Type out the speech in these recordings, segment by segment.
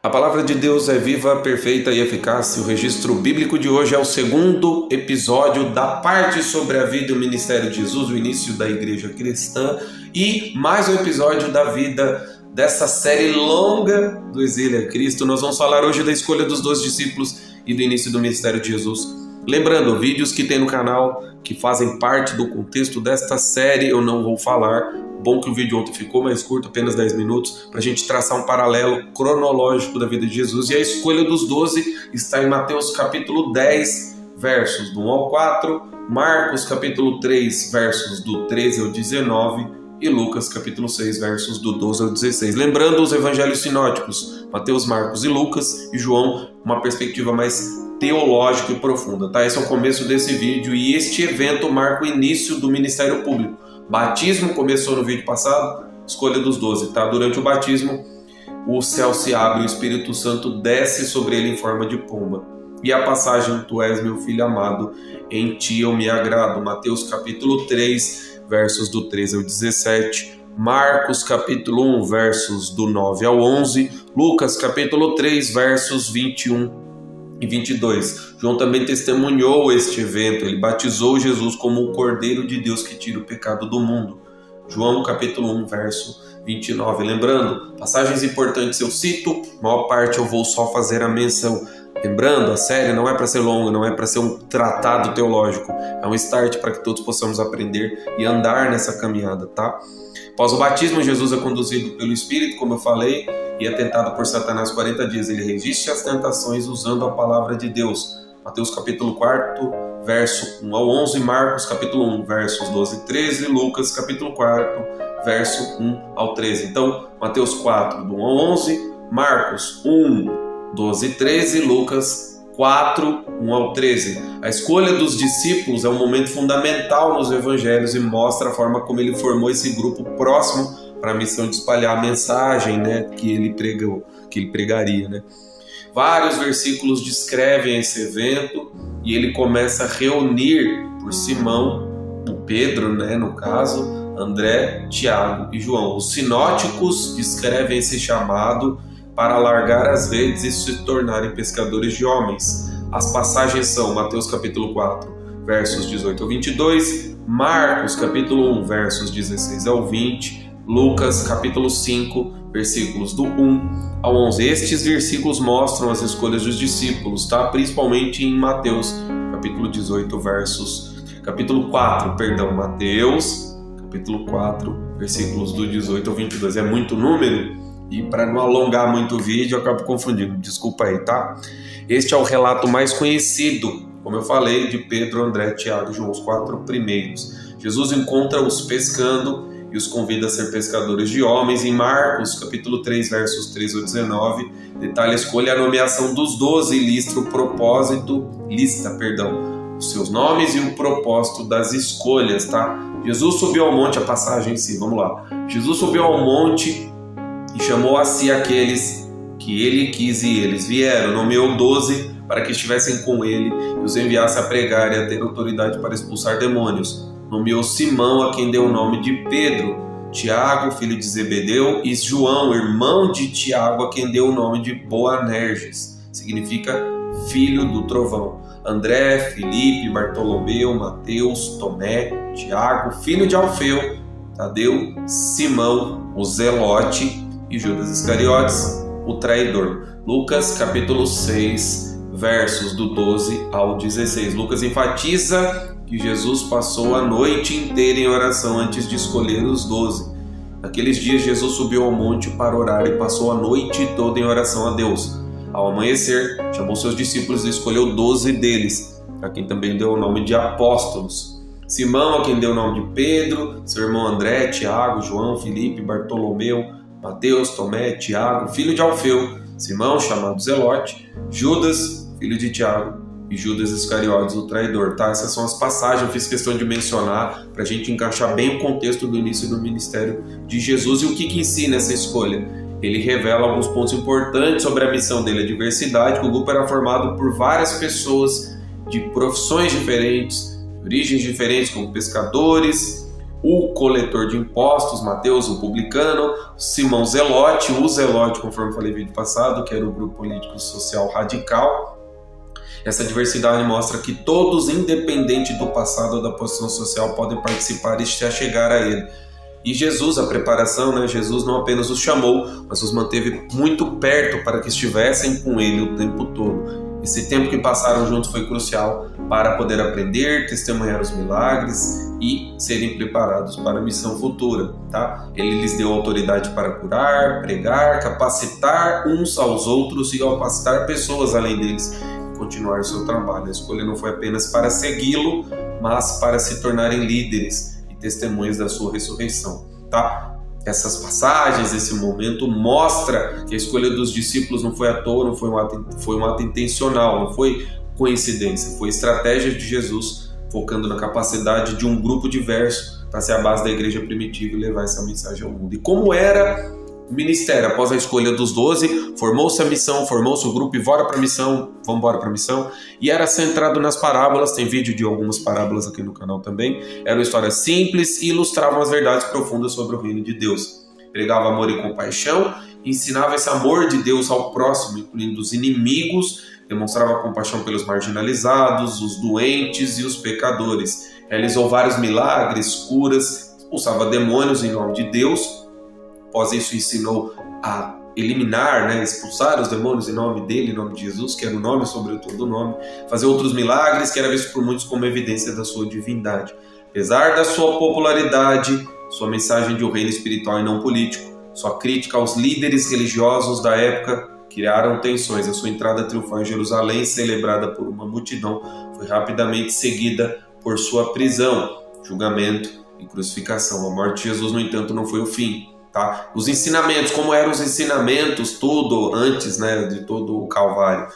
A palavra de Deus é viva, perfeita e eficaz. O registro bíblico de hoje é o segundo episódio da parte sobre a vida e o ministério de Jesus, o início da igreja cristã, e mais um episódio da vida dessa série longa do Exílio a Cristo. Nós vamos falar hoje da escolha dos 12 discípulos e do início do ministério de Jesus. Lembrando, vídeos que tem no canal que fazem parte do contexto desta série eu não vou falar. Bom que o vídeo ontem ficou mais curto, apenas 10 minutos, para a gente traçar um paralelo cronológico da vida de Jesus. E a escolha dos 12 está em Mateus capítulo 10, versos do 1 ao 4, Marcos capítulo 3, versos do 13 ao 19 e Lucas capítulo 6, versos do 12 ao 16. Lembrando os evangelhos sinóticos, Mateus, Marcos e Lucas, e João, uma perspectiva mais teológica e profunda. Tá? Esse é o começo desse vídeo e este evento marca o início do ministério público. Batismo começou no vídeo passado, escolha dos 12, tá? Durante o batismo, o céu se abre, o Espírito Santo desce sobre ele em forma de pomba. E a passagem, tu és meu filho amado, em ti eu me agrado. Mateus capítulo 3, versos do 13 ao 17. Marcos capítulo 1, versos do 9 ao 11. Lucas capítulo 3, versos 21 e 22. João também testemunhou este evento, ele batizou Jesus como o Cordeiro de Deus que tira o pecado do mundo. João capítulo 1, verso 29. Lembrando, passagens importantes eu cito, a maior parte eu vou só fazer a menção. Lembrando, a série não é para ser longa, não é para ser um tratado teológico, é um start para que todos possamos aprender e andar nessa caminhada, tá? Após o batismo, Jesus é conduzido pelo Espírito, como eu falei, e é tentado por Satanás 40 dias. Ele resiste às tentações usando a palavra de Deus. Mateus capítulo 4, verso 1 ao 11, Marcos capítulo 1, versos 12 e 13, Lucas capítulo 4, verso 1 ao 13. Então, Mateus 4, do 1 ao 11, Marcos 1, 12 e 13, Lucas 4, 1 ao 13. A escolha dos discípulos é um momento fundamental nos evangelhos e mostra a forma como ele formou esse grupo próximo para a missão de espalhar a mensagem, que ele pregaria. Vários versículos descrevem esse evento e ele começa a reunir por Simão, o Pedro, no caso, André, Tiago e João. Os sinóticos descrevem esse chamado para largar as redes e se tornarem pescadores de homens. As passagens são Mateus capítulo 4, versos 18 ao 22, Marcos capítulo 1, versos 16 ao 20, Lucas capítulo 5, versículos do 1 ao 11. Estes versículos mostram as escolhas dos discípulos, tá? Principalmente em Mateus capítulo 4, Mateus capítulo 4, versículos do 18 ao 22. É muito número e para não alongar muito o vídeo eu acabo confundindo, desculpa aí, tá? Este é o relato mais conhecido, como eu falei, de Pedro, André, Tiago e João, os 4 primeiros. Jesus encontra-os pescando e os convida a ser pescadores de homens. Em Marcos, capítulo 3, versos 13 ao 19, detalha a escolha e a nomeação dos 12 e lista os seus nomes e o propósito das escolhas, tá? Jesus subiu ao monte, a passagem em si, vamos lá. Jesus subiu ao monte e chamou a si aqueles que ele quis e eles vieram. Nomeou 12 para que estivessem com ele e os enviasse a pregar e a ter autoridade para expulsar demônios. Nomeou Simão, a quem deu o nome de Pedro, Tiago, filho de Zebedeu, e João, irmão de Tiago, a quem deu o nome de Boanerges, significa filho do trovão. André, Filipe, Bartolomeu, Mateus, Tomé, Tiago, filho de Alfeu, Tadeu, Simão, o Zelote e Judas Iscariotes, o traidor. Lucas capítulo 6, versos do 12 ao 16. Lucas enfatiza que Jesus passou a noite inteira em oração antes de escolher os 12. Naqueles dias Jesus subiu ao monte para orar e passou a noite toda em oração a Deus. Ao amanhecer, chamou seus discípulos e escolheu 12 deles, a quem também deu o nome de apóstolos. Simão, a quem deu o nome de Pedro, seu irmão André, Tiago, João, Filipe, Bartolomeu, Mateus, Tomé, Tiago, filho de Alfeu, Simão, chamado Zelote, Judas, filho de Tiago, e Judas Iscariotes, o traidor, tá? Essas são as passagens, eu fiz questão de mencionar para a gente encaixar bem o contexto do início do ministério de Jesus e o que ensina essa escolha. Ele revela alguns pontos importantes sobre a missão dele, a diversidade, que o grupo era formado por várias pessoas de profissões diferentes, origens diferentes, como pescadores, o coletor de impostos, Mateus, o publicano, Simão Zelote, o Zelote, conforme falei no vídeo passado, que era o grupo político social radical. Essa diversidade mostra que todos, independente do passado ou da posição social, podem participar e se achegar a ele. E Jesus, a preparação, né? Jesus não apenas os chamou, mas os manteve muito perto para que estivessem com ele o tempo todo. Esse tempo que passaram juntos foi crucial para poder aprender, testemunhar os milagres e serem preparados para a missão futura, tá? Ele lhes deu autoridade para curar, pregar, capacitar uns aos outros e capacitar pessoas além deles e continuar o seu trabalho. A escolha não foi apenas para segui-lo, mas para se tornarem líderes e testemunhas da sua ressurreição, tá? Essas passagens, esse momento mostra que a escolha dos discípulos não foi à toa, não foi um ato intencional, não foi coincidência, foi estratégia de Jesus, focando na capacidade de um grupo diverso para ser a base da igreja primitiva e levar essa mensagem ao mundo. E como era o ministério após a escolha dos 12, formou-se a missão, formou-se o grupo e bora para a missão, vamos embora para a missão, e era centrado nas parábolas, tem vídeo de algumas parábolas aqui no canal também, eram histórias simples e ilustravam as verdades profundas sobre o reino de Deus. Pregava amor e compaixão, ensinava esse amor de Deus ao próximo, incluindo os inimigos, demonstrava compaixão pelos marginalizados, os doentes e os pecadores, realizou vários milagres, curas, expulsava demônios em nome de Deus. Após isso ensinou a eliminar, né, expulsar os demônios em nome dele, em nome de Jesus, que era o nome sobre todo o nome, fazer outros milagres que era visto por muitos como evidência da sua divindade. Apesar da sua popularidade, sua mensagem de um reino espiritual e não político, sua crítica aos líderes religiosos da época criaram tensões. A sua entrada triunfal em Jerusalém, celebrada por uma multidão, foi rapidamente seguida por sua prisão, julgamento e crucificação. A morte de Jesus, no entanto, não foi o fim. Tá? Os ensinamentos, como eram os ensinamentos, tudo antes, né, de todo o Calvário.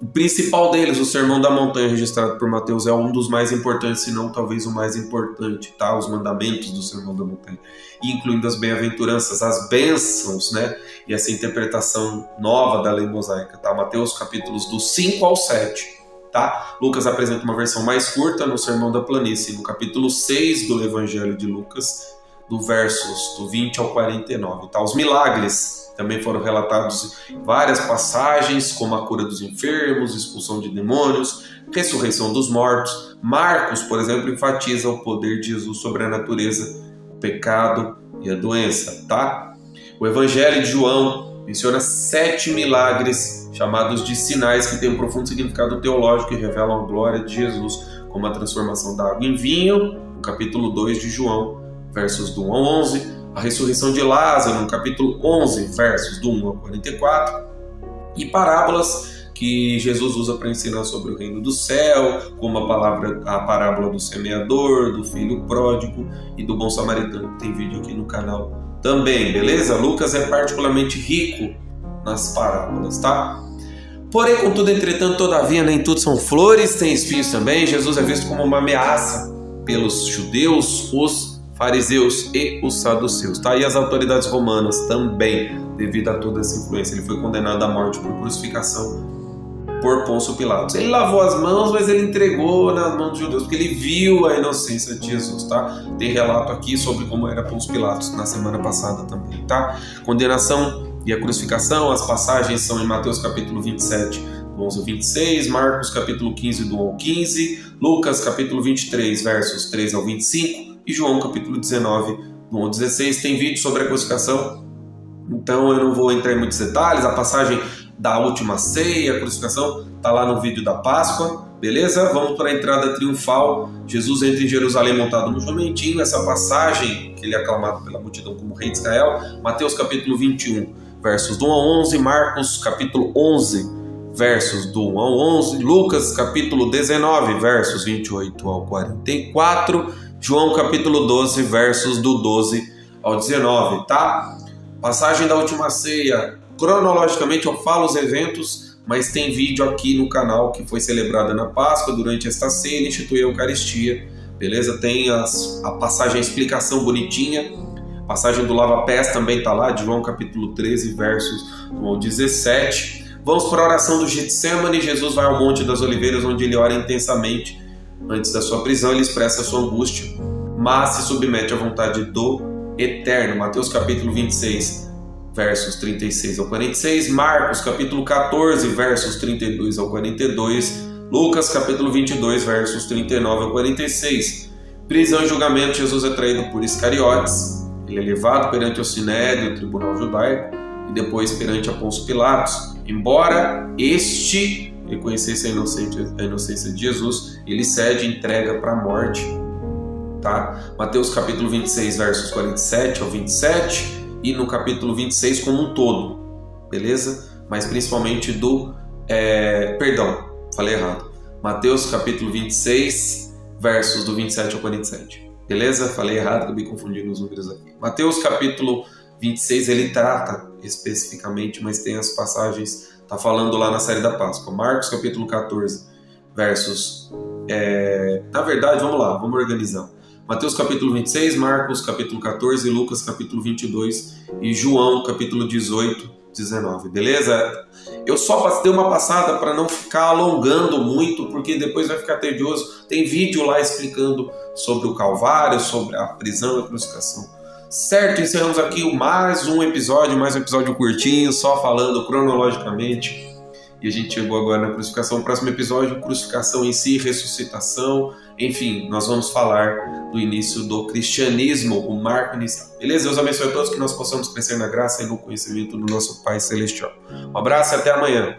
O principal deles, o Sermão da Montanha, registrado por Mateus, é um dos mais importantes, se não talvez o mais importante, tá? Os mandamentos do Sermão da Montanha, incluindo as bem-aventuranças, as bênçãos, né? E essa interpretação nova da lei mosaica, tá? Mateus, capítulos do 5 ao 7, tá? Lucas apresenta uma versão mais curta no Sermão da Planície, no capítulo 6 do Evangelho de Lucas, do versos do 20 ao 49. Tá? Os milagres também foram relatados em várias passagens, como a cura dos enfermos, expulsão de demônios, ressurreição dos mortos. Marcos, por exemplo, enfatiza o poder de Jesus sobre a natureza, o pecado e a doença. Tá? O Evangelho de João menciona 7 milagres chamados de sinais que têm um profundo significado teológico e revelam a glória de Jesus, como a transformação da água em vinho, no capítulo 2 de João, versos do 1 ao 11, a ressurreição de Lázaro, no capítulo 11, versos do 1 ao 44, e parábolas que Jesus usa para ensinar sobre o reino do céu, como a parábola do semeador, do filho pródigo e do bom samaritano. Tem vídeo aqui no canal também, beleza? Lucas é particularmente rico nas parábolas, tá? Porém, contudo, entretanto, todavia, nem tudo são flores, tem espinhos também. Jesus é visto como uma ameaça pelos judeus, os fariseus e os saduceus, tá? E as autoridades romanas também, devido a toda essa influência. Ele foi condenado à morte por crucificação por Pôncio Pilatos. Ele lavou as mãos, mas ele entregou nas mãos dos judeus, porque ele viu a inocência de Jesus, tá? Tem relato aqui sobre como era Pôncio Pilatos na semana passada também, tá? Condenação e a crucificação, as passagens são em Mateus capítulo 27, do 11 ao 26, Marcos capítulo 15, do 1 ao 15, Lucas capítulo 23, versos 3 ao 25, e João capítulo 19, do 1 ao 16, tem vídeo sobre a crucificação, então eu não vou entrar em muitos detalhes. A passagem da última ceia, a crucificação, está lá no vídeo da Páscoa, beleza? Vamos para a entrada triunfal. Jesus entra em Jerusalém montado no jumentinho, essa passagem, que ele é aclamado pela multidão como rei de Israel, Mateus capítulo 21, versos do 1 ao 11, Marcos capítulo 11, versos do 1 ao 11, Lucas capítulo 19, versos 28 ao 44, João capítulo 12, versos do 12 ao 19, tá? Passagem da última ceia, cronologicamente eu falo os eventos, mas tem vídeo aqui no canal que foi celebrada na Páscoa. Durante esta ceia ele instituiu a Eucaristia, beleza? Tem a passagem, a explicação bonitinha, a passagem do lava-pés também tá lá, de João capítulo 13, versos do 1 ao 17. Vamos para a oração do Getsemane. Jesus vai ao Monte das Oliveiras, onde ele ora intensamente. Antes da sua prisão, ele expressa a sua angústia. mas se submete à vontade do Eterno. Mateus capítulo 26, versos 36 ao 46, Marcos capítulo 14, versos 32 ao 42, Lucas capítulo 22, versos 39 ao 46. Prisão e julgamento, Jesus é traído por Iscariotes, ele é levado perante o Sinédrio, o tribunal judaico, e depois perante a Pôncio Pilatos. Embora este reconhecesse a inocência de Jesus, ele cede e entrega para a morte. Tá? Mateus capítulo 26, versos 47 ao 27, e no capítulo 26 como um todo, beleza? Mas principalmente falei errado. Mateus capítulo 26, versos do 27 ao 47, beleza? Falei errado, acabei confundindo os números aqui. Mateus capítulo 26, ele trata especificamente, mas tem as passagens, tá falando lá na série da Páscoa. Marcos capítulo 14, versos... Na verdade, vamos lá, vamos organizar. Mateus capítulo 26, Marcos capítulo 14, Lucas capítulo 22 e João capítulo 18, 19, beleza? Eu só dei uma passada para não ficar alongando muito, porque depois vai ficar tedioso. Tem vídeo lá explicando sobre o Calvário, sobre a prisão e a crucificação. Certo, encerramos aqui mais um episódio curtinho, só falando cronologicamente. E a gente chegou agora na crucificação. O próximo episódio, crucificação em si, ressuscitação. Enfim, nós vamos falar do início do cristianismo, o marco inicial. Beleza? Deus abençoe a todos, que nós possamos crescer na graça e no conhecimento do nosso Pai Celestial. Um abraço e até amanhã.